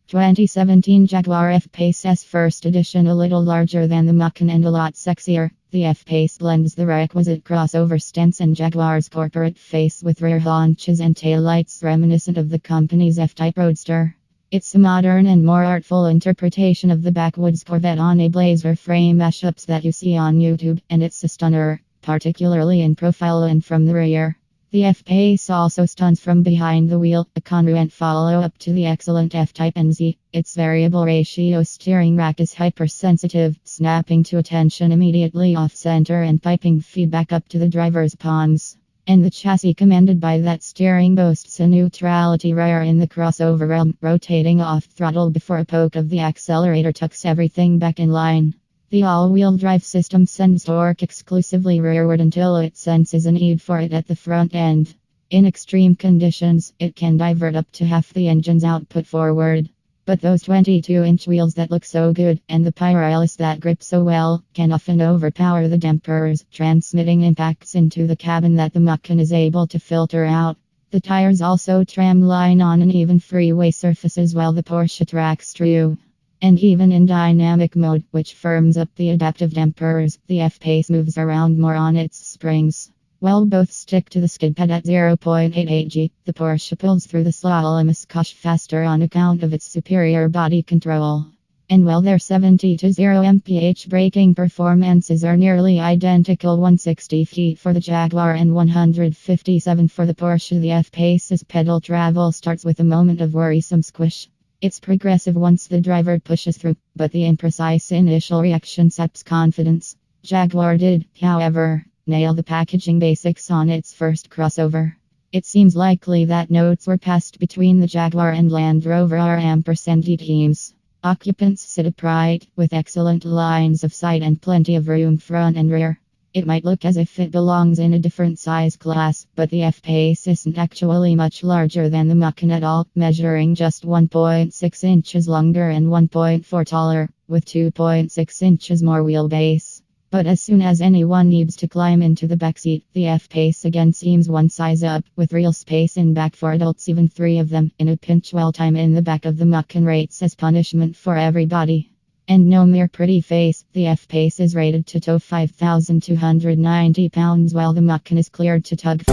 2017 Jaguar F-Pace S First Edition. A little larger than the Macan and a lot sexier, the F-Pace blends the requisite crossover stance and Jaguar's corporate face with rear haunches and taillights reminiscent of the company's F-Type Roadster. It's a modern and more artful interpretation of the backwoods Corvette on a blazer frame mashups that you see on YouTube, and it's a stunner, particularly in profile and from the rear. The F-Pace also stunts from behind the wheel, a congruent follow-up to the excellent F-Type and Z. Its variable ratio steering rack is hypersensitive, snapping to attention immediately off-center and piping feedback up to the driver's palms. And the chassis commanded by that steering boasts a neutrality rare in the crossover realm, rotating off throttle before a poke of the accelerator tucks everything back in line. The all-wheel drive system sends torque exclusively rearward until it senses a need for it at the front end. In extreme conditions, it can divert up to half the engine's output forward. But those 22-inch wheels that look so good, and the Pirellis that grip so well, can often overpower the dampers, transmitting impacts into the cabin that the Macan is able to filter out. The tires also tramline on uneven freeway surfaces while the Porsche tracks true. And even in dynamic mode, which firms up the adaptive dampers, the F-Pace moves around more on its springs. While both stick to the skid pad at 0.88 g, the Porsche pulls through the slalom a skosh faster on account of its superior body control. And while their 70 to 0 mph braking performances are nearly identical, 160 feet for the Jaguar and 157 for the Porsche, the F-Pace's pedal travel starts with a moment of worrisome squish. It's progressive once the driver pushes through, but the imprecise initial reaction saps confidence. Jaguar did, however, nail the packaging basics on its first crossover. It seems likely that notes were passed between the Jaguar and Land Rover R&D teams. Occupants sit upright, with excellent lines of sight and plenty of room front and rear. It might look as if it belongs in a different size class, but the F-Pace isn't actually much larger than the Macan at all, measuring just 1.6 inches longer and 1.4 taller, with 2.6 inches more wheelbase. But as soon as anyone needs to climb into the backseat, the F-Pace again seems one size up, with real space in back for adults, even 3 of them, in a pinch while time in the back of the Macan rates as punishment for everybody. And no mere pretty face, the F-Pace is rated to tow 5,290 pounds while the Macan is cleared to tug